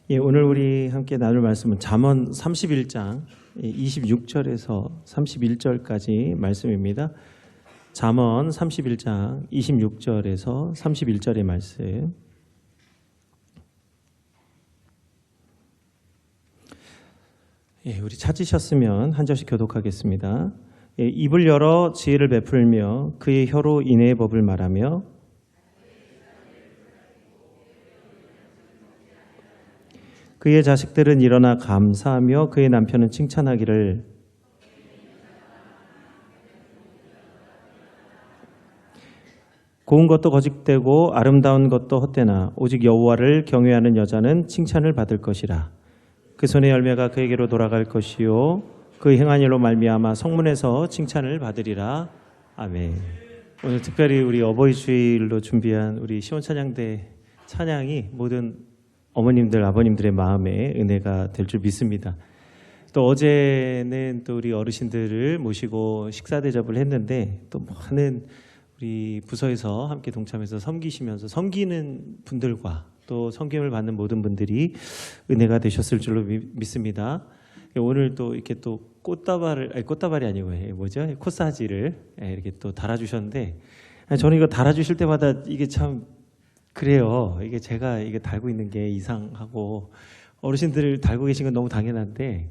예, 오늘 우리 함께 나눌 말씀은 잠언 31장 26절에서 31절까지 말씀입니다. 잠언 31장 26절에서 31절의 말씀. 예, 우리 찾으셨으면 한 절씩 교독하겠습니다. 예, 입을 열어 지혜를 베풀며 그의 혀로 인애의 법을 말하며 그의 자식들은 일어나 감사하며 그의 남편은 칭찬하기를 고운 것도 거짓되고 아름다운 것도 헛되나 오직 여호와를 경외하는 여자는 칭찬을 받을 것이라. 그 손의 열매가 그에게로 돌아갈 것이요 그 행한 일로 말미암아 성문에서 칭찬을 받으리라. 아멘. 오늘 특별히 우리 어버이 주일로 준비한 우리 시온찬양대 찬양이 모든 어머님들, 아버님들의 마음에 은혜가 될 줄 믿습니다. 또 어제는 또 우리 어르신들을 모시고 식사 대접을 했는데 또 많은 우리 부서에서 함께 동참해서 섬기시면서 섬기는 분들과 또 섬김을 받는 모든 분들이 은혜가 되셨을 줄로 믿습니다. 오늘 또 이렇게 또 꽃다발이 아니고 뭐죠? 코사지를 이렇게 또 달아주셨는데 저는 이거 달아주실 때마다 이게 참 그래요. 이게 제가 달고 있는 게 이상하고 어르신들 달고 계신 건 너무 당연한데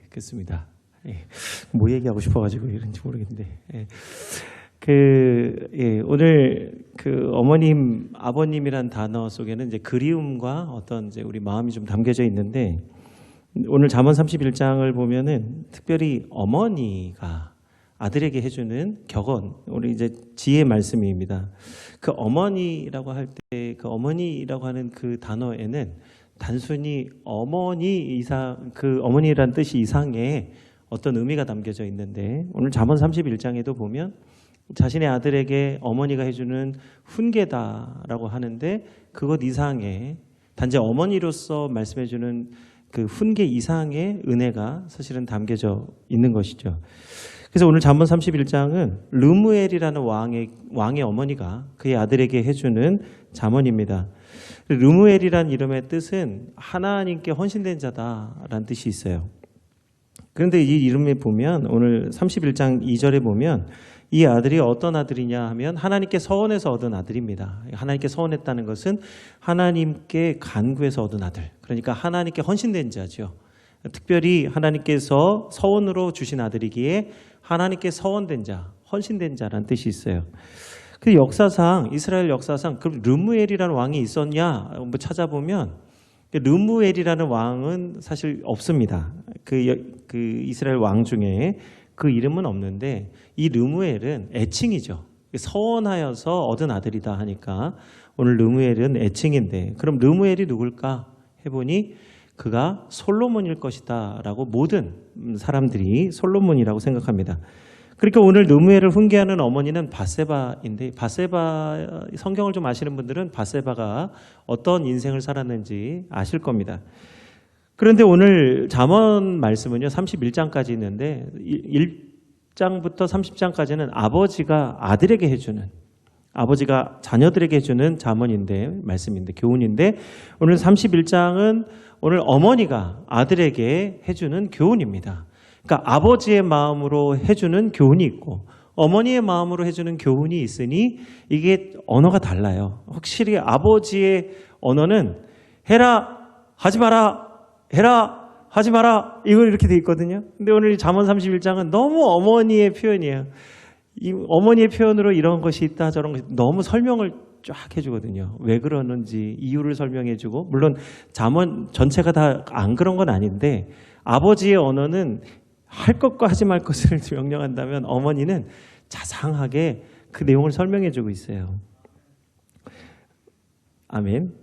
그렇습니다. 뭐 얘기하고 싶어가지고 이런지 모르겠는데 오늘 그 어머님, 아버님이란 단어 속에는 이제 그리움과 어떤 이제 우리 마음이 좀 담겨져 있는데 오늘 잠언 31장을 보면은 특별히 어머니가 아들에게 해주는 격언, 우리 이제 지혜 말씀입니다. 그 어머니라고 할 때 그 어머니라고 하는 그 단어에는 단순히 그 어머니란 뜻이 이상의 어떤 의미가 담겨져 있는데 오늘 잠언 31장에도 보면 자신의 아들에게 어머니가 해주는 훈계다라고 하는데 그것 이상의 단지 어머니로서 말씀해주는 그 훈계 이상의 은혜가 사실은 담겨져 있는 것이죠. 그래서 오늘 잠언 31장은 르무엘이라는 왕의 어머니가 그의 아들에게 해주는 잠언입니다. 르무엘이라는 이름의 뜻은 하나님께 헌신된 자다라는 뜻이 있어요. 그런데 이 이름에 보면 오늘 31장 2절에 보면 이 아들이 어떤 아들이냐 하면 하나님께 서원해서 얻은 아들입니다. 하나님께 서원했다는 것은 하나님께 간구해서 얻은 아들. 그러니까 하나님께 헌신된 자죠. 특별히 하나님께서 서원으로 주신 아들이기에 하나님께 서원된 자, 헌신된 자라는 뜻이 있어요. 그 역사상 이스라엘 역사상 그럼 르무엘이라는 왕이 있었냐 찾아보면 르무엘이라는 왕은 사실 없습니다. 그 이스라엘 왕 중에 그 이름은 없는데 이 르무엘은 애칭이죠. 서원하여서 얻은 아들이다 하니까 오늘 르무엘은 애칭인데 그럼 르무엘이 누굴까 해보니 그가 솔로몬일 것이다 라고 모든 사람들이 솔로몬이라고 생각합니다. 그러니까 오늘 르무엘을 훈계하는 어머니는 밧세바인데 밧세바 성경을 좀 아시는 분들은 밧세바가 어떤 인생을 살았는지 아실 겁니다. 그런데 오늘 잠언 말씀은요 31장까지 있는데 1장부터 30장까지는 아버지가 아들에게 해주는 아버지가 자녀들에게 해주는 잠언인데 말씀인데 교훈인데 오늘 31장은 오늘 어머니가 아들에게 해주는 교훈입니다. 그러니까 아버지의 마음으로 해주는 교훈이 있고 어머니의 마음으로 해주는 교훈이 있으니 이게 언어가 달라요. 확실히 아버지의 언어는 해라 하지 마라 해라 하지 마라 이거 이렇게 돼 있거든요. 근데 오늘 잠언 31장은 너무 어머니의 표현이에요. 이 어머니의 표현으로 이런 것이 있다 저런 것이 너무 설명을 쫙 해주거든요. 왜 그러는지 이유를 설명해주고 물론 잠언 전체가 다 안 그런 건 아닌데 아버지의 언어는 할 것과 하지 말 것을 명령한다면 어머니는 자상하게 그 내용을 설명해주고 있어요. 아멘.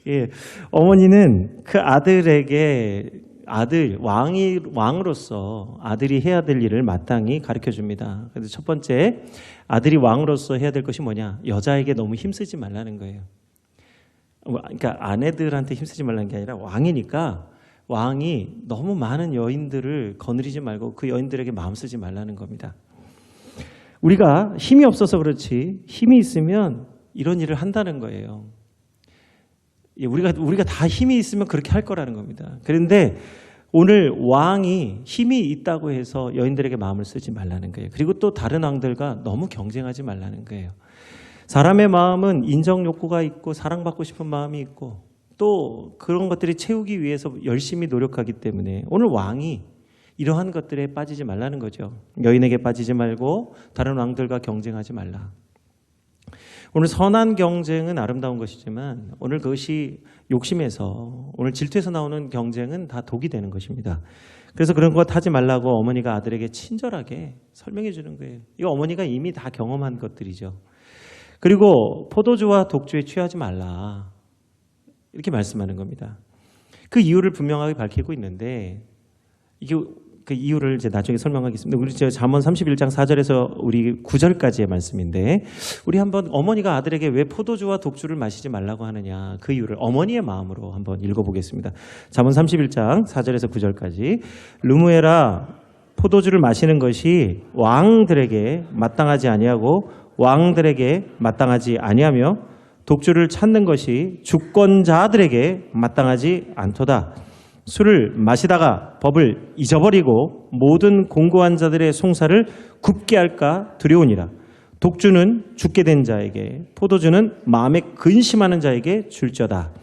예, 어머니는 그 아들에게 왕으로서 아들이 해야 될 일을 마땅히 가르쳐 줍니다. 그래서 첫 번째 아들이 왕으로서 해야 될 것이 뭐냐? 여자에게 너무 힘쓰지 말라는 거예요. 그러니까 아내들한테 힘쓰지 말라는 게 아니라 왕이니까 왕이 너무 많은 여인들을 거느리지 말고 그 여인들에게 마음 쓰지 말라는 겁니다. 우리가 힘이 없어서 그렇지 힘이 있으면 이런 일을 한다는 거예요. 우리가 다 힘이 있으면 그렇게 할 거라는 겁니다. 그런데 오늘 왕이 힘이 있다고 해서 여인들에게 마음을 쓰지 말라는 거예요. 그리고 또 다른 왕들과 너무 경쟁하지 말라는 거예요. 사람의 마음은 인정 욕구가 있고 사랑받고 싶은 마음이 있고 또 그런 것들이 채우기 위해서 열심히 노력하기 때문에 오늘 왕이 이러한 것들에 빠지지 말라는 거죠. 여인에게 빠지지 말고 다른 왕들과 경쟁하지 말라. 오늘 선한 경쟁은 아름다운 것이지만 오늘 그것이 욕심에서 오늘 질투에서 나오는 경쟁은 다 독이 되는 것입니다. 그래서 그런 것 하지 말라고 어머니가 아들에게 친절하게 설명해 주는 거예요. 이거 어머니가 이미 다 경험한 것들이죠. 그리고 포도주와 독주에 취하지 말라 이렇게 말씀하는 겁니다. 그 이유를 분명하게 밝히고 있는데 이게 그 이유를 이제 나중에 설명하겠습니다. 우리 잠언 31장 4절에서 우리 9절까지의 말씀인데 우리 한번 어머니가 아들에게 왜 포도주와 독주를 마시지 말라고 하느냐 그 이유를 어머니의 마음으로 한번 읽어보겠습니다. 잠언 31장 4절에서 9절까지 르무엘아 포도주를 마시는 것이 왕들에게 마땅하지 아니하고 왕들에게 마땅하지 아니하며 독주를 찾는 것이 주권자들에게 마땅하지 않도다. 술을 마시다가 법을 잊어버리고 모든 공고한 자들의 송사를 굽게 할까 두려우니라. 독주는 죽게 된 자에게 포도주는 마음에 근심하는 자에게 줄저다.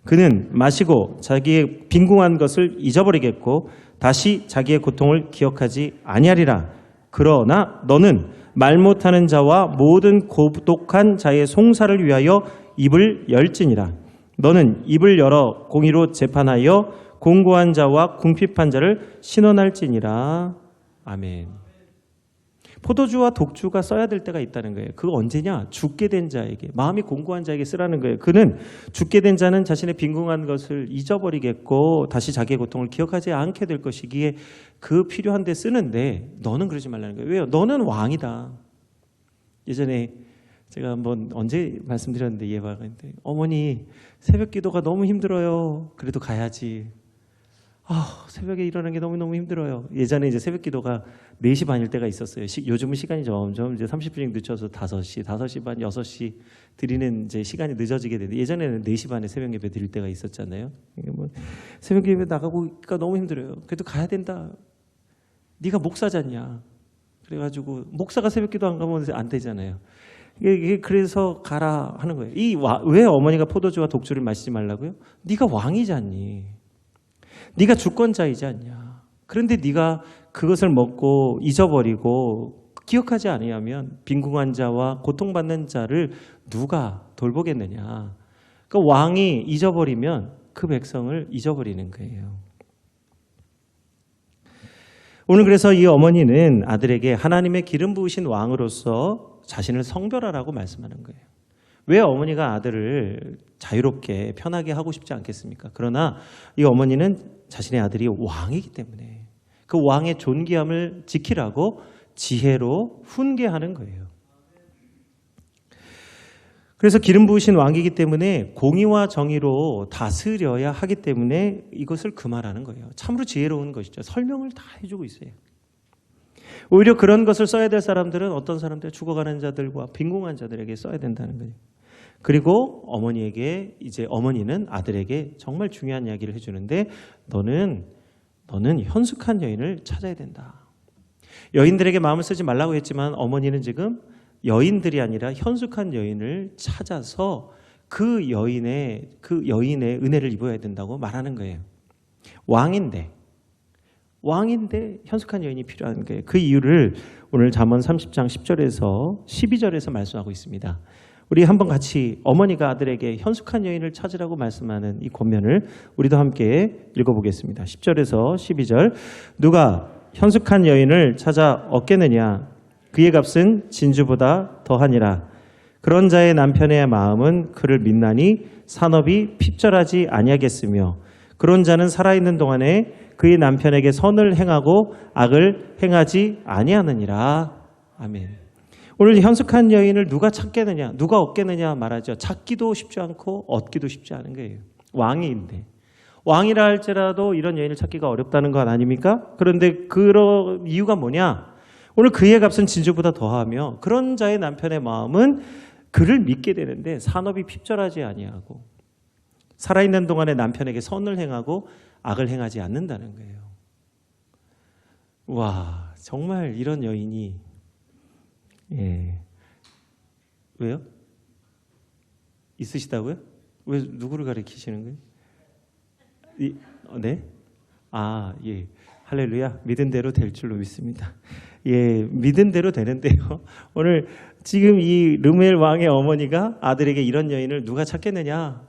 그는 마시고 자기의 빈궁한 것을 잊어버리겠고 다시 자기의 고통을 기억하지 아니하리라. 그러나 너는 말 못하는 자와 모든 고독한 자의 송사를 위하여 입을 열지니라. 너는 입을 열어 공의로 재판하여 공고한 자와 궁핍한 자를 신원할지니라. 아멘. 포도주와 독주가 써야 될 때가 있다는 거예요. 그거 언제냐? 죽게 된 자에게, 마음이 공고한 자에게 쓰라는 거예요. 그는 죽게 된 자는 자신의 빈궁한 것을 잊어버리겠고 다시 자기의 고통을 기억하지 않게 될 것이기에 그 필요한 데 쓰는데 너는 그러지 말라는 거예요. 왜요? 너는 왕이다. 예전에 제가 한번 언제 말씀드렸는데 예방인데 어머니 새벽 기도가 너무 힘들어요. 그래도 가야지. 새벽에 일어나는 게 너무너무 힘들어요. 예전에 이제 새벽 기도가 4시 반일 때가 있었어요. 요즘은 시간이 점점 이제 30분씩 늦춰서 5시 반, 6시 드리는 이제 시간이 늦어지게 되는데 예전에는 4시 반에 새벽 예배 드릴 때가 있었잖아요. 뭐 새벽 예배 나가고가 너무 힘들어요. 그래도 가야 된다. 네가 목사잖냐. 그래가지고 목사가 새벽 기도 안 가면 안 되잖아요. 이게 그래서 가라 하는 거예요. 왜 어머니가 포도주와 독주를 마시지 말라고요? 네가 왕이지 않니? 네가 주권자이지 않냐. 그런데 네가 그것을 먹고 잊어버리고 기억하지 아니하면 빈궁한 자와 고통받는 자를 누가 돌보겠느냐. 그러니까 왕이 잊어버리면 그 백성을 잊어버리는 거예요. 오늘 그래서 이 어머니는 아들에게 하나님의 기름 부으신 왕으로서 자신을 성별하라고 말씀하는 거예요. 왜 어머니가 아들을 자유롭게 편하게 하고 싶지 않겠습니까? 그러나 이 어머니는 자신의 아들이 왕이기 때문에 그 왕의 존귀함을 지키라고 지혜로 훈계하는 거예요. 그래서 기름 부으신 왕이기 때문에 공의와 정의로 다스려야 하기 때문에 이것을 금하라는 거예요. 참으로 지혜로운 것이죠. 설명을 다 해주고 있어요. 오히려 그런 것을 써야 될 사람들은 어떤 사람들, 죽어가는 자들과 빈궁한 자들에게 써야 된다는 거예요. 그리고 어머니는 아들에게 정말 중요한 이야기를 해주는데 너는 현숙한 여인을 찾아야 된다. 여인들에게 마음을 쓰지 말라고 했지만 어머니는 지금 여인들이 아니라 현숙한 여인을 찾아서 그 여인의 은혜를 입어야 된다고 말하는 거예요. 왕인데 현숙한 여인이 필요한 거예요. 그 이유를 오늘 잠언 30장 10절에서 12절에서 말씀하고 있습니다. 우리 한번 같이 어머니가 아들에게 현숙한 여인을 찾으라고 말씀하는 이 권면을 우리도 함께 읽어보겠습니다. 10절에서 12절. 누가 현숙한 여인을 찾아 얻겠느냐? 그의 값은 진주보다 더하니라. 그런 자의 남편의 마음은 그를 믿나니 산업이 핍절하지 아니하겠으며 그런 자는 살아있는 동안에 그의 남편에게 선을 행하고 악을 행하지 아니하느니라. 아멘. 오늘 현숙한 여인을 누가 찾겠느냐, 누가 얻겠느냐 말하죠. 찾기도 쉽지 않고 얻기도 쉽지 않은 거예요. 왕인데. 왕이라 할지라도 이런 여인을 찾기가 어렵다는 것 아닙니까? 그런데 그런 이유가 뭐냐? 오늘 그의 값은 진주보다 더하며 그런 자의 남편의 마음은 그를 믿게 되는데 산업이 핍절하지 아니하고 살아있는 동안에 남편에게 선을 행하고 악을 행하지 않는다는 거예요. 와, 정말 이런 여인이 왜요? 있으시다고요? 왜 누구를 가리키시는 거예요? 네? 예. 할렐루야. 믿은 대로 될 줄로 믿습니다. 예, 믿은 대로 되는데요. 오늘 지금 이 르무엘 왕의 어머니가 아들에게 이런 여인을 누가 찾겠느냐?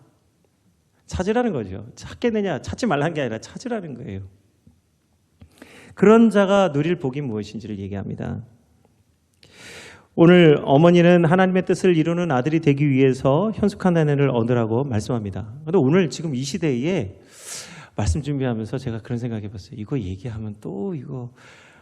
찾으라는 거죠. 찾겠느냐? 찾지 말라는 게 아니라 찾으라는 거예요. 그런 자가 누릴 복이 무엇인지를 얘기합니다. 오늘 어머니는 하나님의 뜻을 이루는 아들이 되기 위해서 현숙한 아내를 얻으라고 말씀합니다. 그런데 오늘 지금 이 시대에 말씀 준비하면서 제가 그런 생각해 봤어요. 이거 얘기하면 또 이거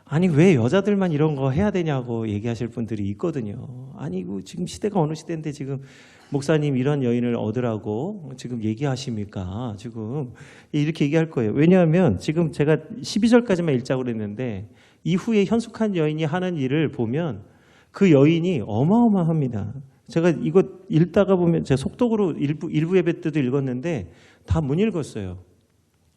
아니 왜 여자들만 이런 거 해야 되냐고 얘기하실 분들이 있거든요. 아니 이거 지금 시대가 어느 시대인데 지금 목사님 이런 여인을 얻으라고 지금 얘기하십니까? 지금 이렇게 얘기할 거예요. 왜냐하면 지금 제가 12절까지만 읽자고 그랬는데 이후에 현숙한 여인이 하는 일을 보면 그 여인이 어마어마합니다. 제가 이거 읽다가 보면 제가 속독으로 일부 예배 때도 읽었는데 다 못 읽었어요.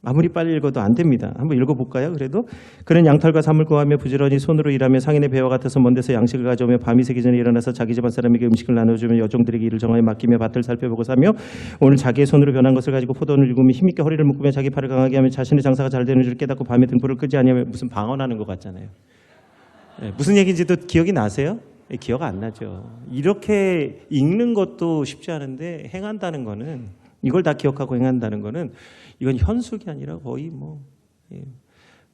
아무리 빨리 읽어도 안 됩니다. 한번 읽어볼까요? 그래도 그는 양털과 사물 구하며 부지런히 손으로 일하며 상인의 배와 같아서 먼 데서 양식을 가져오며 밤이 새기 전에 일어나서 자기 집안 사람에게 음식을 나눠주며 여종들에게 일을 정하여 맡기며 밭을 살펴보고 사며 오늘 자기의 손으로 변한 것을 가지고 포도원을 일구며 힘있게 허리를 묶으며 자기 팔을 강하게 하며 자신의 장사가 잘 되는 줄 깨닫고 밤에 등불을 끄지 아니하며 무슨 방언하는 것 같잖아요. 무슨 얘기인지도 기억이 나세요? 기억 안 나죠. 이렇게 읽는 것도 쉽지 않은데 행한다는 거는 이걸 다 기억하고 행한다는 거는 이건 현숙이 아니라 거의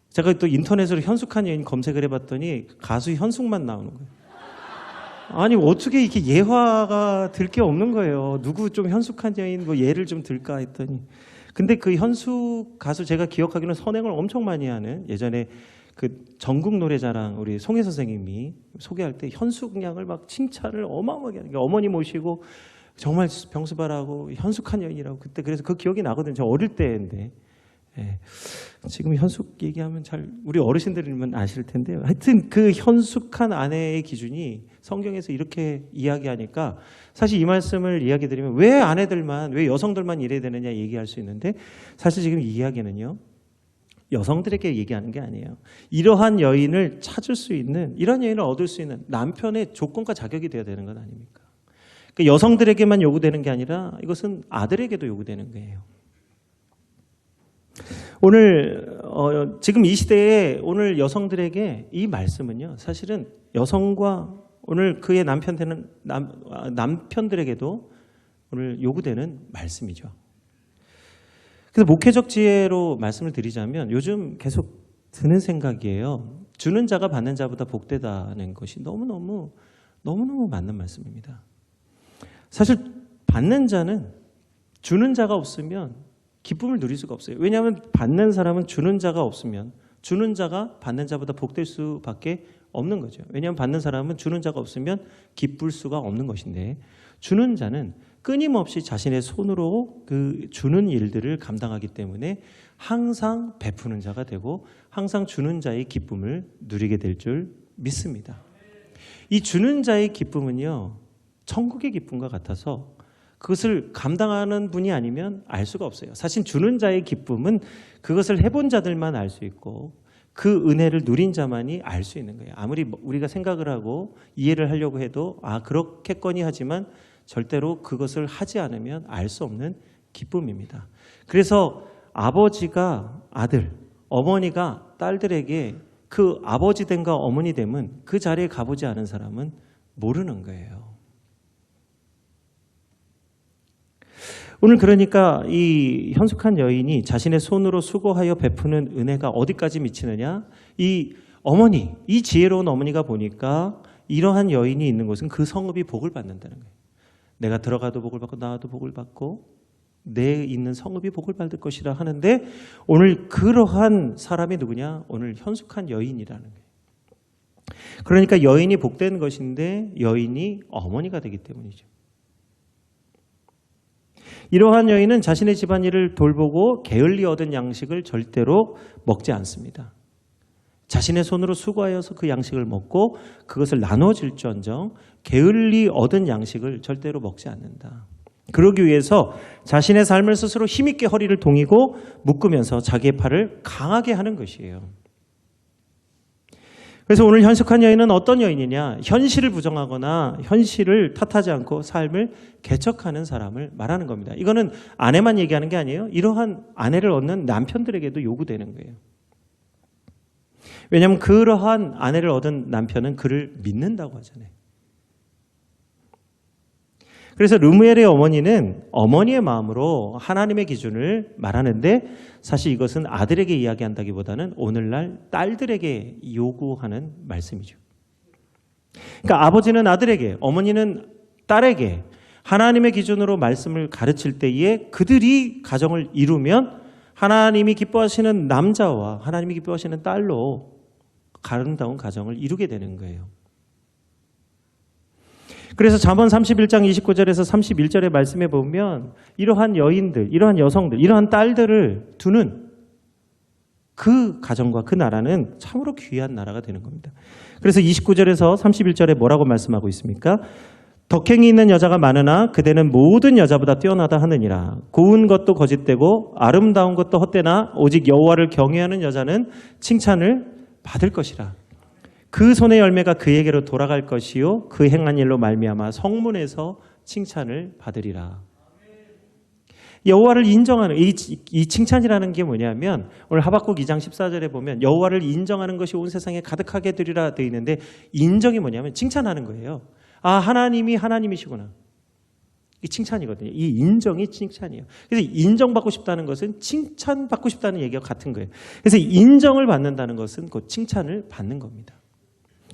제가 또 인터넷으로 현숙한 여인 검색을 해봤더니 가수 현숙만 나오는 거예요. 아니 어떻게 이렇게 예화가 들 게 없는 거예요. 누구 좀 현숙한 여인 뭐 예를 좀 들까 했더니 근데 그 현숙 가수 제가 기억하기로는 선행을 엄청 많이 하는 예전에 그 전국 노래자랑 우리 송혜 선생님이 소개할 때 현숙 양을 막 칭찬을 어마어마하게 하는 게 어머니 모시고 정말 병수발하고 현숙한 여인이라고 그때 그래서 그 기억이 나거든요. 저 어릴 때인데 지금 현숙 얘기하면 잘 우리 어르신들이면 아실 텐데요. 하여튼 그 현숙한 아내의 기준이 성경에서 이렇게 이야기하니까 사실 이 말씀을 이야기 드리면 왜 아내들만 왜 여성들만 이래야 되느냐 얘기할 수 있는데 사실 지금 이 이야기는요. 여성들에게 얘기하는 게 아니에요. 이러한 여인을 찾을 수 있는 이런 여인을 얻을 수 있는 남편의 조건과 자격이 되어야 되는 것 아닙니까? 그러니까 여성들에게만 요구되는 게 아니라 이것은 아들에게도 요구되는 거예요. 오늘 지금 이 시대에 오늘 여성들에게 이 말씀은요. 사실은 여성과 오늘 그의 남편 되는 남편들에게도 오늘 요구되는 말씀이죠. 그래서 목회적 지혜로 말씀을 드리자면 요즘 계속 드는 생각이에요. 주는 자가 받는 자보다 복되다는 것이 너무너무 맞는 말씀입니다. 사실 받는 자는 주는 자가 없으면 기쁨을 누릴 수가 없어요. 왜냐하면 받는 사람은 주는 자가 없으면 주는 자가 받는 자보다 복될 수밖에 없는 거죠. 왜냐하면 받는 사람은 주는 자가 없으면 기쁠 수가 없는 것인데 주는 자는 끊임없이 자신의 손으로 그 주는 일들을 감당하기 때문에 항상 베푸는 자가 되고 항상 주는 자의 기쁨을 누리게 될 줄 믿습니다. 이 주는 자의 기쁨은요. 천국의 기쁨과 같아서 그것을 감당하는 분이 아니면 알 수가 없어요. 사실 주는 자의 기쁨은 그것을 해본 자들만 알 수 있고 그 은혜를 누린 자만이 알 수 있는 거예요. 아무리 우리가 생각을 하고 이해를 하려고 해도 그렇겠거니 하지만 절대로 그것을 하지 않으면 알 수 없는 기쁨입니다. 그래서 아버지가 아들, 어머니가 딸들에게 그 아버지 됨과 어머니 됨은 그 자리에 가보지 않은 사람은 모르는 거예요. 오늘 그러니까 이 현숙한 여인이 자신의 손으로 수고하여 베푸는 은혜가 어디까지 미치느냐? 이 어머니, 이 지혜로운 어머니가 보니까 이러한 여인이 있는 곳은 그 성읍이 복을 받는다는 거예요. 내가 들어가도 복을 받고 나와도 복을 받고 내 있는 성읍이 복을 받을 것이라 하는데 오늘 그러한 사람이 누구냐? 오늘 현숙한 여인이라는 거예요. 그러니까 여인이 복된 것인데 여인이 어머니가 되기 때문이죠. 이러한 여인은 자신의 집안일을 돌보고 게을리 얻은 양식을 절대로 먹지 않습니다. 자신의 손으로 수고하여서 그 양식을 먹고 그것을 나눠줄지언정 게을리 얻은 양식을 절대로 먹지 않는다. 그러기 위해서 자신의 삶을 스스로 힘있게 허리를 동이고 묶으면서 자기의 팔을 강하게 하는 것이에요. 그래서 오늘 현숙한 여인은 어떤 여인이냐? 현실을 부정하거나 현실을 탓하지 않고 삶을 개척하는 사람을 말하는 겁니다. 이거는 아내만 얘기하는 게 아니에요. 이러한 아내를 얻는 남편들에게도 요구되는 거예요. 왜냐하면 그러한 아내를 얻은 남편은 그를 믿는다고 하잖아요. 그래서 르무엘의 어머니는 어머니의 마음으로 하나님의 기준을 말하는데 사실 이것은 아들에게 이야기한다기보다는 오늘날 딸들에게 요구하는 말씀이죠. 그러니까 아버지는 아들에게, 어머니는 딸에게 하나님의 기준으로 말씀을 가르칠 때에 그들이 가정을 이루면 하나님이 기뻐하시는 남자와 하나님이 기뻐하시는 딸로 아름다운 가정을 이루게 되는 거예요. 그래서 잠언 31장 29절에서 31절의 말씀에 보면 이러한 여인들, 이러한 여성들, 이러한 딸들을 두는 그 가정과 그 나라는 참으로 귀한 나라가 되는 겁니다. 그래서 29절에서 31절에 뭐라고 말씀하고 있습니까? 덕행이 있는 여자가 많으나 그대는 모든 여자보다 뛰어나다 하느니라. 고운 것도 거짓되고 아름다운 것도 헛되나 오직 여호와를 경외하는 여자는 칭찬을 받을 것이라. 그 손의 열매가 그에게로 돌아갈 것이요 그 행한 일로 말미암아 성문에서 칭찬을 받으리라. 여호와를 인정하는 이 칭찬이라는 게 뭐냐면 오늘 하박국 2장 14절에 보면 여호와를 인정하는 것이 온 세상에 가득하게 되리라 되어 있는데 인정이 뭐냐면 칭찬하는 거예요. 아, 하나님이 하나님이시구나. 이 칭찬이거든요. 이 인정이 칭찬이에요. 그래서 인정받고 싶다는 것은 칭찬받고 싶다는 얘기와 같은 거예요. 그래서 인정을 받는다는 것은 그 칭찬을 받는 겁니다.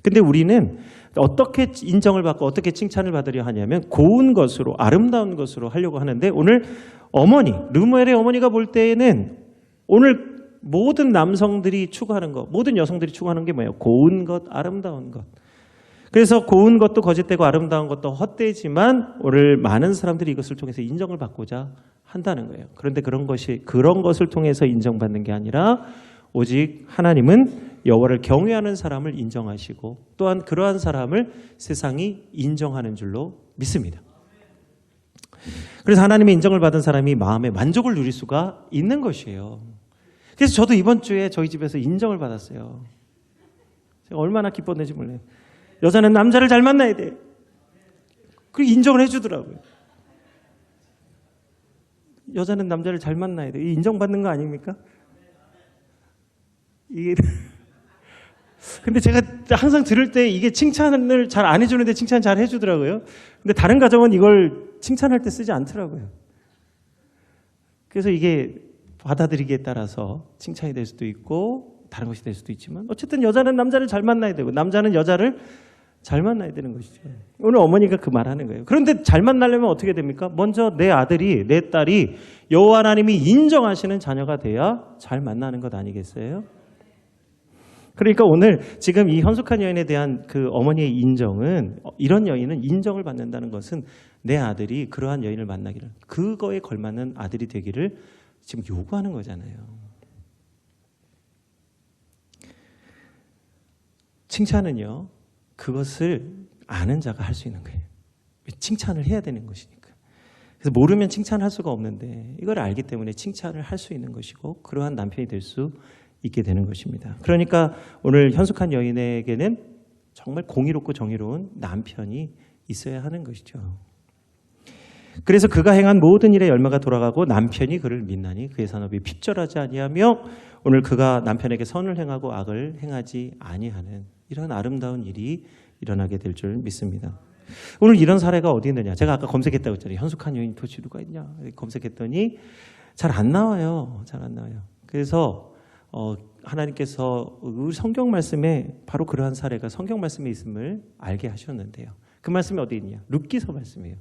근데 우리는 어떻게 인정을 받고 어떻게 칭찬을 받으려 하냐면 고운 것으로 아름다운 것으로 하려고 하는데 오늘 어머니, 르무엘의 어머니가 볼 때에는 오늘 모든 남성들이 추구하는 것, 모든 여성들이 추구하는 게 뭐예요? 고운 것, 아름다운 것. 그래서 고운 것도 거짓되고 아름다운 것도 헛되지만 오늘 많은 사람들이 이것을 통해서 인정을 받고자 한다는 거예요. 그런데 그런 것을 통해서 인정받는 게 아니라 오직 하나님은 여호와를 경외하는 사람을 인정하시고 또한 그러한 사람을 세상이 인정하는 줄로 믿습니다. 그래서 하나님의 인정을 받은 사람이 마음의 만족을 누릴 수가 있는 것이에요. 그래서 저도 이번 주에 저희 집에서 인정을 받았어요. 제가 얼마나 기뻤는지 몰라요. 여자는 남자를 잘 만나야 돼. 그리고 인정을 해주더라고요. 여자는 남자를 잘 만나야 돼. 인정받는 거 아닙니까? 이게 근데 제가 항상 들을 때 이게 칭찬을 잘 안 해주는데 칭찬 잘 해주더라고요. 근데 다른 가정은 이걸 칭찬할 때 쓰지 않더라고요. 그래서 이게 받아들이기에 따라서 칭찬이 될 수도 있고 다른 것이 될 수도 있지만 어쨌든 여자는 남자를 잘 만나야 되고 남자는 여자를 잘 만나야 되는 것이죠. 오늘 어머니가 그 말하는 거예요. 그런데 잘 만나려면 어떻게 됩니까? 먼저 내 아들이, 내 딸이 여호와 하나님이 인정하시는 자녀가 돼야 잘 만나는 것 아니겠어요? 그러니까 오늘 지금 이 현숙한 여인에 대한 그 어머니의 인정은 이런 여인은 인정을 받는다는 것은 내 아들이 그러한 여인을 만나기를 그거에 걸맞는 아들이 되기를 지금 요구하는 거잖아요. 칭찬은요. 그것을 아는 자가 할 수 있는 거예요. 칭찬을 해야 되는 것이니까. 그래서 모르면 칭찬할 수가 없는데 이걸 알기 때문에 칭찬을 할 수 있는 것이고 그러한 남편이 될 수 있게 되는 것입니다. 그러니까 오늘 현숙한 여인에게는 정말 공의롭고 정의로운 남편이 있어야 하는 것이죠. 그래서 그가 행한 모든 일에 열매가 돌아가고 남편이 그를 믿나니 그의 산업이 핍절하지 아니하며 오늘 그가 남편에게 선을 행하고 악을 행하지 아니하는 이런 아름다운 일이 일어나게 될 줄 믿습니다. 오늘 이런 사례가 어디 있느냐? 제가 아까 검색했다고 했잖아요. 현숙한 여인 도대체 누가 있냐? 검색했더니 잘 안 나와요. 잘 안 나와요. 그래서 하나님께서 우리 성경 말씀에 바로 그러한 사례가 성경 말씀에 있음을 알게 하셨는데요. 그 말씀이 어디 있냐? 룻기서 말씀이에요.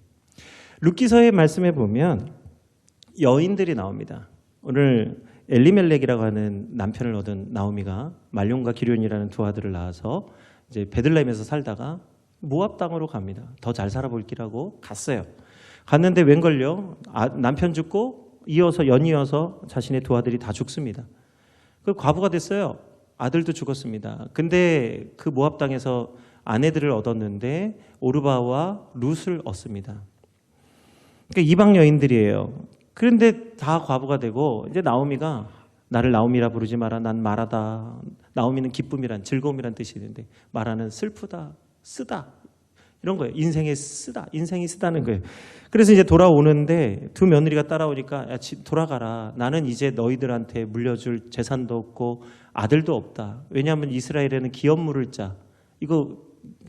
룻기서의 말씀에 보면 여인들이 나옵니다. 오늘 엘리멜렉이라고 하는 남편을 얻은 나오미가 말론과 기럧이라는 두 아들을 낳아서 이제 베들레헴에서 살다가 모압 땅으로 갑니다. 더 잘 살아볼기라고 갔어요. 갔는데 웬걸요? 남편 죽고 연이어서 자신의 두 아들이 다 죽습니다. 그 과부가 됐어요. 아들도 죽었습니다. 근데 그 모압 땅에서 아내들을 얻었는데 오르바와 룻을 얻습니다. 그러니까 이방 여인들이에요. 그런데 다 과부가 되고 이제 나오미가 나를 나오미라 부르지 마라. 난 마라다. 나오미는 기쁨이란 즐거움이란 뜻이 있는데 마라는 슬프다, 쓰다 이런 거예요. 인생에 쓰다, 인생이 쓰다는 거예요. 그래서 이제 돌아오는데 두 며느리가 따라오니까 야, 돌아가라. 나는 이제 너희들한테 물려줄 재산도 없고 아들도 없다. 왜냐하면 이스라엘에는 기업 물을 자. 이거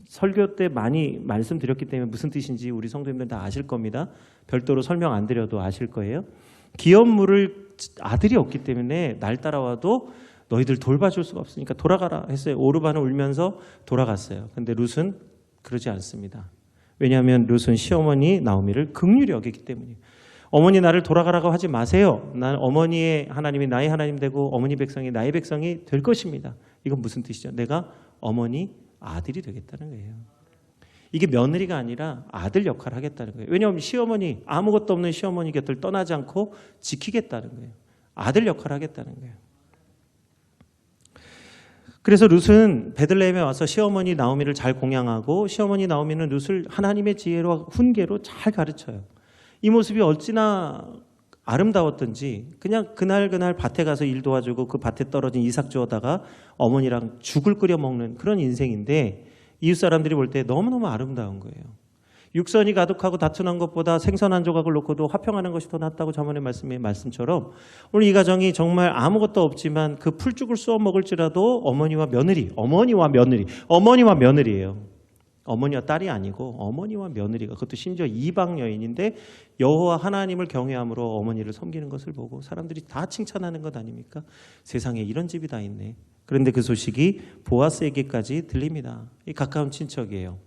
설교 때 많이 말씀드렸기 때문에 무슨 뜻인지 우리 성도님들 다 아실 겁니다. 별도로 설명 안 드려도 아실 거예요. 기업 물을 아들이 없기 때문에 날 따라와도 너희들 돌봐줄 수가 없으니까 돌아가라 했어요. 오르바는 울면서 돌아갔어요. 근데 룻은 그러지 않습니다. 왜냐하면 룻은 시어머니 나오미를 긍휼히 여기기 때문이에요. 어머니 나를 돌아가라고 하지 마세요. 난 어머니의 하나님이 나의 하나님 되고 어머니 백성이 나의 백성이 될 것입니다. 이건 무슨 뜻이죠? 내가 어머니 아들이 되겠다는 거예요. 이게 며느리가 아니라 아들 역할을 하겠다는 거예요. 왜냐하면 시어머니, 아무것도 없는 시어머니 곁을 떠나지 않고 지키겠다는 거예요. 아들 역할을 하겠다는 거예요. 그래서 룻은 베들레헴에 와서 시어머니 나오미를 잘 공양하고 시어머니 나오미는 룻을 하나님의 지혜로 훈계로 잘 가르쳐요. 이 모습이 어찌나 아름다웠던지 그냥 그날 밭에 가서 일 도와주고 그 밭에 떨어진 이삭 주워다가 어머니랑 죽을 끓여 먹는 그런 인생인데 이웃 사람들이 볼 때 너무너무 아름다운 거예요. 육선이 가득하고 다투난 것보다 생선 한 조각을 놓고도 화평하는 것이 더 낫다고 자문의 말씀처럼 오늘 이 가정이 정말 아무것도 없지만 그 풀죽을 쏘아 먹을지라도 어머니와 며느리예요. 어머니와 딸이 아니고 어머니와 며느리가 그것도 심지어 이방 여인인데 여호와 하나님을 경외함으로 어머니를 섬기는 것을 보고 사람들이 다 칭찬하는 것 아닙니까? 세상에 이런 집이 다 있네. 그런데 그 소식이 보아스에게까지 들립니다. 이 가까운 친척이에요.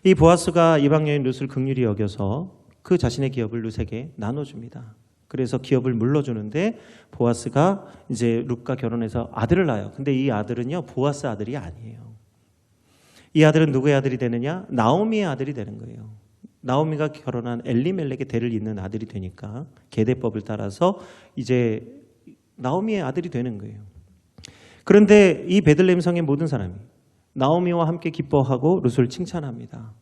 이 보아스가 이방 여인 룻을 긍휼히 여겨서 그 자신의 기업을 룻에게 나눠줍니다. 그래서 기업을 물러주는데 보아스가 이제 룻과 결혼해서 아들을 낳아요. 근데 이 아들은요 보아스 아들이 아니에요. 이 아들은 누구의 아들이 되느냐? 나오미의 아들이 되는 거예요. 나오미가 결혼한 엘리멜렉의 대를 잇는 아들이 되니까 계대법을 따라서 이제 나오미의 아들이 되는 거예요. 그런데 이 베들레헴 성의 모든 사람이 나오미와 함께 기뻐하고 룻을 칭찬합니다.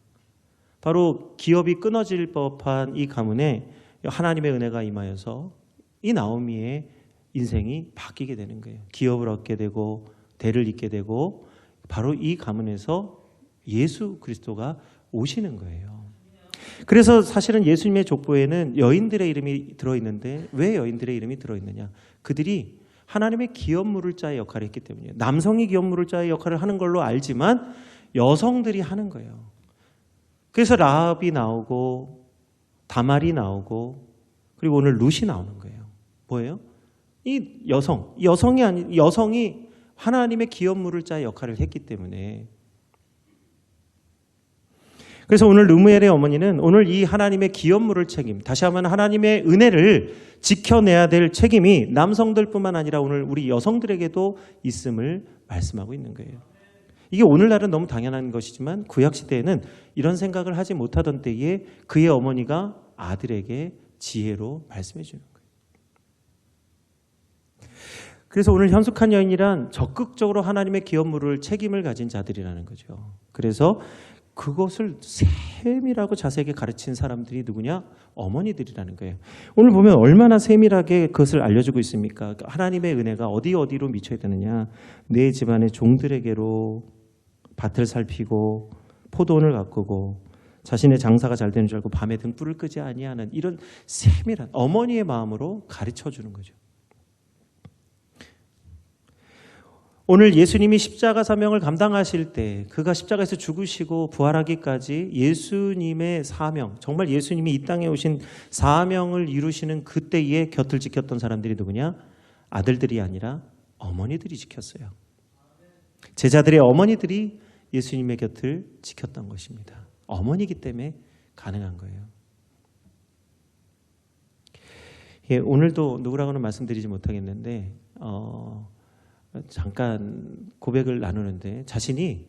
바로 기업이 끊어질 법한 이 가문에 하나님의 은혜가 임하여서 이 나오미의 인생이 바뀌게 되는 거예요. 기업을 얻게 되고 대를 잇게 되고 바로 이 가문에서 예수 그리스도가 오시는 거예요. 그래서 사실은 예수님의 족보에는 여인들의 이름이 들어있는데 왜 여인들의 이름이 들어있느냐? 그들이 하나님의 기업 물을 자의 역할을 했기 때문이에요. 남성이 기업 물을 자의 역할을 하는 걸로 알지만 여성들이 하는 거예요. 그래서 라합이 나오고 다말이 나오고 그리고 오늘 룻이 나오는 거예요. 뭐예요? 이 여성이 하나님의 기업 물을 자의 역할을 했기 때문에 그래서 오늘 르무엘의 어머니는 오늘 이 하나님의 기업 물을 책임, 다시 하면 하나님의 은혜를 지켜내야 될 책임이 남성들뿐만 아니라 오늘 우리 여성들에게도 있음을 말씀하고 있는 거예요. 이게 오늘날은 너무 당연한 것이지만 구약 시대에는 이런 생각을 하지 못하던 때에 그의 어머니가 아들에게 지혜로 말씀해 주는 거예요. 그래서 오늘 현숙한 여인이란 적극적으로 하나님의 기업 물을 책임을 가진 자들이라는 거죠. 그래서 그것을 세밀하고 자세하게 가르친 사람들이 누구냐? 어머니들이라는 거예요. 오늘 보면 얼마나 세밀하게 그것을 알려주고 있습니까? 하나님의 은혜가 어디로 미쳐야 되느냐? 내 집안의 종들에게로 밭을 살피고 포도원을 가꾸고 자신의 장사가 잘 되는 줄 알고 밤에 등불을 끄지 아니하는 이런 세밀한 어머니의 마음으로 가르쳐주는 거죠. 오늘 예수님이 십자가 사명을 감당하실 때 그가 십자가에서 죽으시고 부활하기까지 예수님의 사명, 정말 예수님이 이 땅에 오신 사명을 이루시는 그때에 곁을 지켰던 사람들이 누구냐? 아들들이 아니라 어머니들이 지켰어요. 제자들의 어머니들이 예수님의 곁을 지켰던 것입니다. 어머니이기 때문에 가능한 거예요. 예, 오늘도 누구라고는 말씀드리지 못하겠는데 잠깐 고백을 나누는데 자신이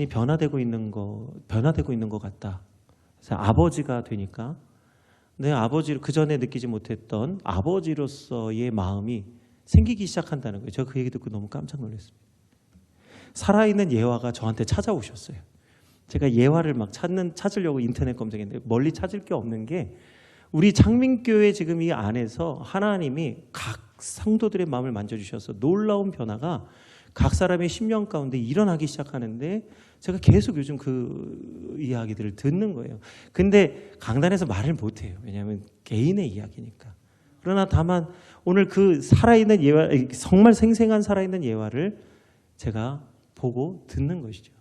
변화되고 있는 것 같다. 그래서 아버지가 되니까 내 아버지 그 전에 느끼지 못했던 아버지로서의 마음이 생기기 시작한다는 거예요. 제가 그 얘기 듣고 너무 깜짝 놀랐습니다. 살아있는 예화가 저한테 찾아오셨어요. 제가 예화를 막 찾으려고 인터넷 검색했는데 멀리 찾을 게 없는 게 우리 창민교회 지금 이 안에서 하나님이 각 성도들의 마음을 만져주셔서 놀라운 변화가 각 사람의 심령 가운데 일어나기 시작하는데 제가 계속 요즘 그 이야기들을 듣는 거예요. 근데 강단에서 말을 못해요. 왜냐하면 개인의 이야기니까. 그러나 다만 오늘 그 살아있는 예화, 정말 생생한 살아있는 예화를 제가 보고 듣는 것이죠.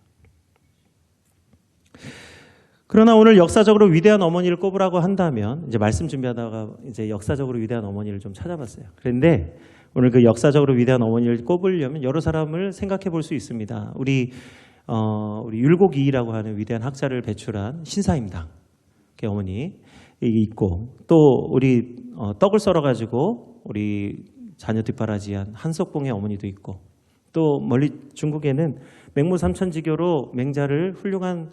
그러나 오늘 역사적으로 위대한 어머니를 꼽으라고 한다면 이제 말씀 준비하다가 이제 역사적으로 위대한 어머니를 좀 찾아봤어요. 그런데 오늘 그 역사적으로 위대한 어머니를 꼽으려면 여러 사람을 생각해 볼 수 있습니다. 우리 율곡이라고 하는 위대한 학자를 배출한 신사임당 어머니 있고 또 우리 떡을 썰어 가지고 우리 자녀 뒷바라지한 한석봉의 어머니도 있고 또 멀리 중국에는 맹모 삼천지교로 맹자를 훌륭한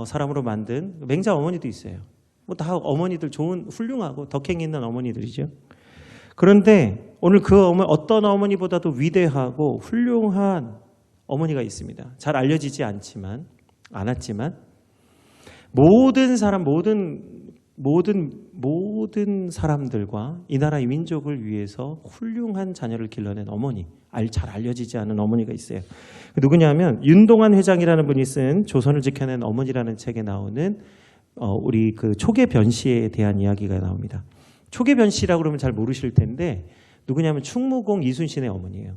사람으로 만든 맹자 어머니도 있어요. 뭐 다 어머니들 좋은 훌륭하고 덕행 있는 어머니들이죠. 그런데 오늘 그 어떤 어머니보다도 위대하고 훌륭한 어머니가 있습니다. 잘 알려지지 않았지만 모든 사람들과 이 나라의 민족을 위해서 훌륭한 자녀를 길러낸 어머니, 잘 알려지지 않은 어머니가 있어요. 누구냐면 윤동환 회장이라는 분이 쓴 조선을 지켜낸 어머니라는 책에 나오는 우리 그 초계변 씨에 대한 이야기가 나옵니다. 초계변 씨라고 그러면 잘 모르실 텐데 누구냐면 충무공 이순신의 어머니예요.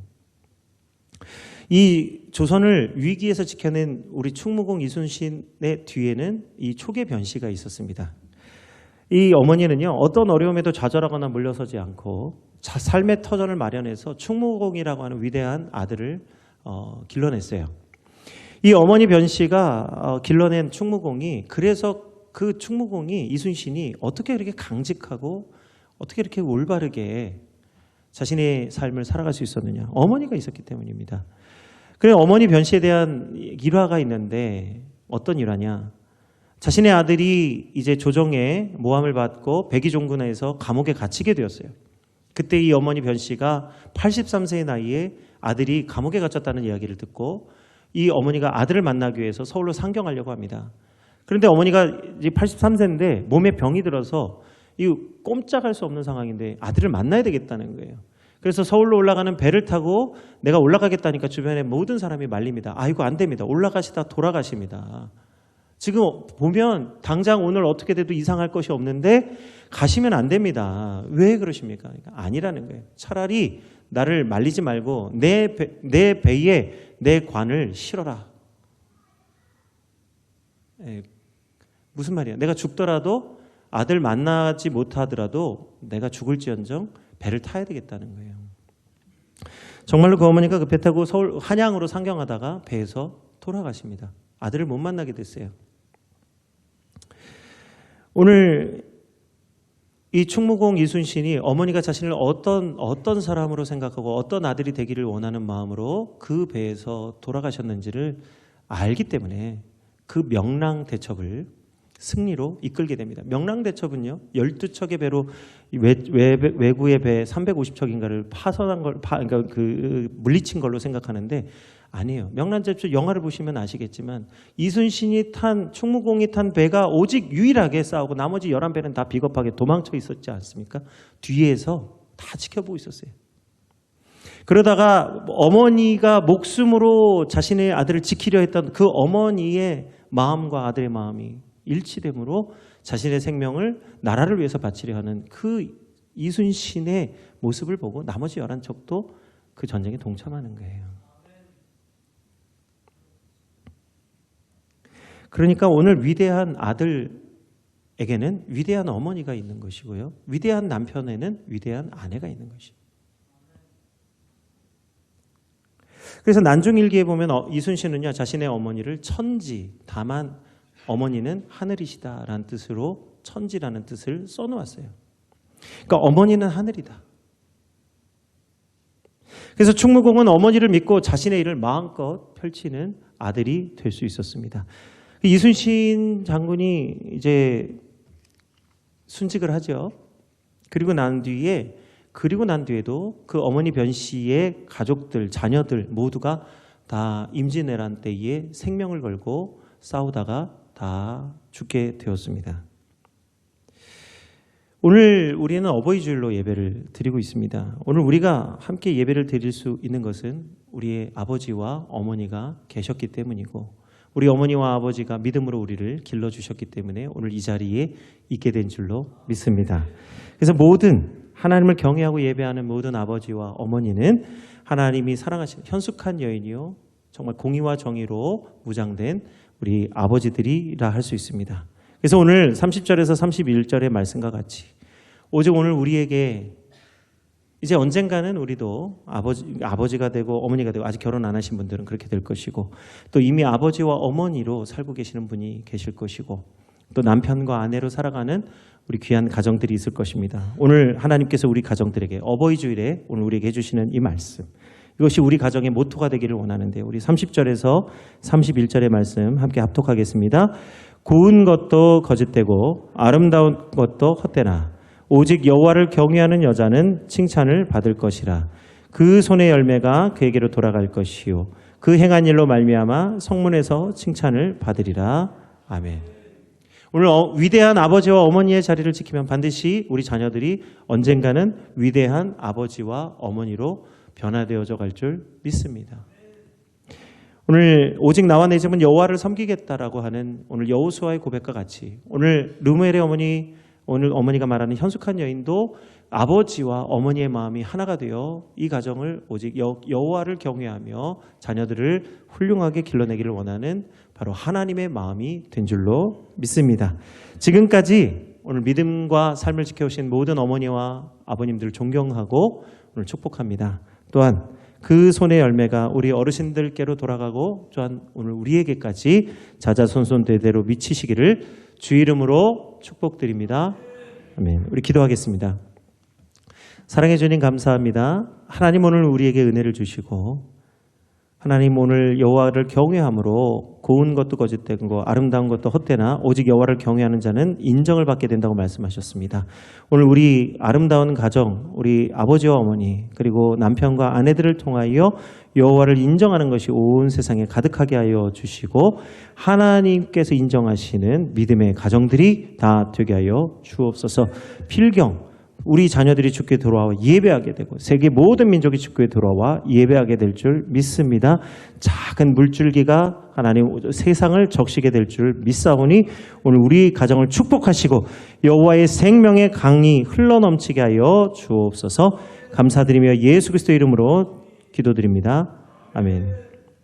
이 조선을 위기에서 지켜낸 우리 충무공 이순신의 뒤에는 이 초계변 씨가 있었습니다. 이 어머니는요, 어떤 어려움에도 좌절하거나 물러서지 않고 삶의 터전을 마련해서 충무공이라고 하는 위대한 아들을 길러냈어요. 이 어머니 변 씨가 길러낸 충무공이, 그래서 그 충무공이, 이순신이 어떻게 이렇게 강직하고 어떻게 이렇게 올바르게 자신의 삶을 살아갈 수 있었느냐. 어머니가 있었기 때문입니다. 그래, 어머니 변 씨에 대한 일화가 있는데 어떤 일화냐. 자신의 아들이 이제 조정에 모함을 받고 백의종군에서 감옥에 갇히게 되었어요. 그때 이 어머니 변 씨가 83세의 나이에 아들이 감옥에 갇혔다는 이야기를 듣고 이 어머니가 아들을 만나기 위해서 서울로 상경하려고 합니다. 그런데 어머니가 이제 83세인데 몸에 병이 들어서 이 꼼짝할 수 없는 상황인데 아들을 만나야 되겠다는 거예요. 그래서 서울로 올라가는 배를 타고 내가 올라가겠다니까 주변에 모든 사람이 말립니다. 아이고 안 됩니다. 올라가시다 돌아가십니다. 지금 보면 당장 오늘 어떻게 돼도 이상할 것이 없는데 가시면 안 됩니다. 왜 그러십니까? 그러니까 아니라는 거예요. 차라리 나를 말리지 말고 내 배에 내 관을 실어라. 무슨 말이야? 내가 죽더라도 아들 만나지 못하더라도 내가 죽을지언정 배를 타야 되겠다는 거예요. 정말로 그 어머니가 그 배 타고 서울 한양으로 상경하다가 배에서 돌아가십니다. 아들을 못 만나게 됐어요. 오늘 이 충무공 이순신이 어머니가 자신을 어떤 사람으로 생각하고 어떤 아들이 되기를 원하는 마음으로 그 배에서 돌아가셨는지를 알기 때문에 그 명랑대첩을 승리로 이끌게 됩니다. 명랑대첩은요, 12척의 배로 외구의 배 350척인가를 파손한 걸, 그러니까 그 물리친 걸로 생각하는데 아니에요. 명랑대첩 영화를 보시면 아시겠지만 이순신이 탄, 충무공이 탄 배가 오직 유일하게 싸우고 나머지 11배는 다 비겁하게 도망쳐 있었지 않습니까? 뒤에서 다 지켜보고 있었어요. 그러다가 어머니가 목숨으로 자신의 아들을 지키려 했던 그 어머니의 마음과 아들의 마음이 일치됨으로 자신의 생명을 나라를 위해서 바치려 하는 그 이순신의 모습을 보고 나머지 11척도 그 전쟁에 동참하는 거예요. 그러니까 오늘 위대한 아들에게는 위대한 어머니가 있는 것이고요. 위대한 남편에는 위대한 아내가 있는 것이에요. 그래서 난중일기에 보면 이순신은요, 자신의 어머니를 천지, 다만 어머니는 하늘이시다라는 뜻으로 천지라는 뜻을 써놓았어요. 그러니까 어머니는 하늘이다. 그래서 충무공은 어머니를 믿고 자신의 일을 마음껏 펼치는 아들이 될 수 있었습니다. 이순신 장군이 이제 순직을 하죠. 그리고 난 뒤에도 그 어머니 변 씨의 가족들, 자녀들 모두가 다 임진왜란 때에 생명을 걸고 싸우다가 다 죽게 되었습니다. 오늘 우리는 어버이 주일로 예배를 드리고 있습니다. 오늘 우리가 함께 예배를 드릴 수 있는 것은 우리의 아버지와 어머니가 계셨기 때문이고 우리 어머니와 아버지가 믿음으로 우리를 길러주셨기 때문에 오늘 이 자리에 있게 된 줄로 믿습니다. 그래서 모든 하나님을 경외하고 예배하는 모든 아버지와 어머니는 하나님이 사랑하시는 현숙한 여인이요 정말 공의와 정의로 무장된 우리 아버지들이라 할 수 있습니다. 그래서 오늘 30절에서 31절의 말씀과 같이 오직 오늘 우리에게 이제 언젠가는 우리도 아버지가 되고 어머니가 되고 아직 결혼 안 하신 분들은 그렇게 될 것이고 또 이미 아버지와 어머니로 살고 계시는 분이 계실 것이고 또 남편과 아내로 살아가는 우리 귀한 가정들이 있을 것입니다. 오늘 하나님께서 우리 가정들에게 어버이 주일에 오늘 우리에게 해주시는 이 말씀 이것이 우리 가정의 모토가 되기를 원하는데 우리 30절에서 31절의 말씀 함께 합독하겠습니다. 고운 것도 거짓되고 아름다운 것도 헛되나 오직 여호와를 경외하는 여자는 칭찬을 받을 것이라. 그 손의 열매가 그에게로 돌아갈 것이요 그 행한 일로 말미암아 성문에서 칭찬을 받으리라. 아멘. 오늘 위대한 아버지와 어머니의 자리를 지키면 반드시 우리 자녀들이 언젠가는 위대한 아버지와 어머니로 변화되어져 갈 줄 믿습니다. 오늘 오직 나와 내 집은 여호와를 섬기겠다라고 하는 오늘 여호수아의 고백과 같이 오늘 르무엘의 어머니 오늘 어머니가 말하는 현숙한 여인도 아버지와 어머니의 마음이 하나가 되어 이 가정을 오직 여호와를 경외하며 자녀들을 훌륭하게 길러내기를 원하는 바로 하나님의 마음이 된 줄로 믿습니다. 지금까지 오늘 믿음과 삶을 지켜오신 모든 어머니와 아버님들을 존경하고 오늘 축복합니다. 또한 그 손의 열매가 우리 어르신들께로 돌아가고 또한 오늘 우리에게까지 자자손손 대대로 미치시기를 주 이름으로 축복드립니다. 아멘. 우리 기도하겠습니다. 사랑해 주님 감사합니다. 하나님 오늘 우리에게 은혜를 주시고 하나님 오늘 여호와를 경외함으로 고운 것도 거짓된 거 아름다운 것도 헛되나 오직 여호와를 경외하는 자는 인정을 받게 된다고 말씀하셨습니다. 오늘 우리 아름다운 가정 우리 아버지와 어머니 그리고 남편과 아내들을 통하여 여호와를 인정하는 것이 온 세상에 가득하게 하여 주시고 하나님께서 인정하시는 믿음의 가정들이 다 되게 하여 주옵소서. 필경 우리 자녀들이 주께 돌아와 예배하게 되고 세계 모든 민족이 주께 돌아와 예배하게 될 줄 믿습니다. 작은 물줄기가 하나님 세상을 적시게 될 줄 믿사오니 오늘 우리 가정을 축복하시고 여호와의 생명의 강이 흘러넘치게 하여 주옵소서. 감사드리며 예수 그리스도 이름으로 기도드립니다. 아멘.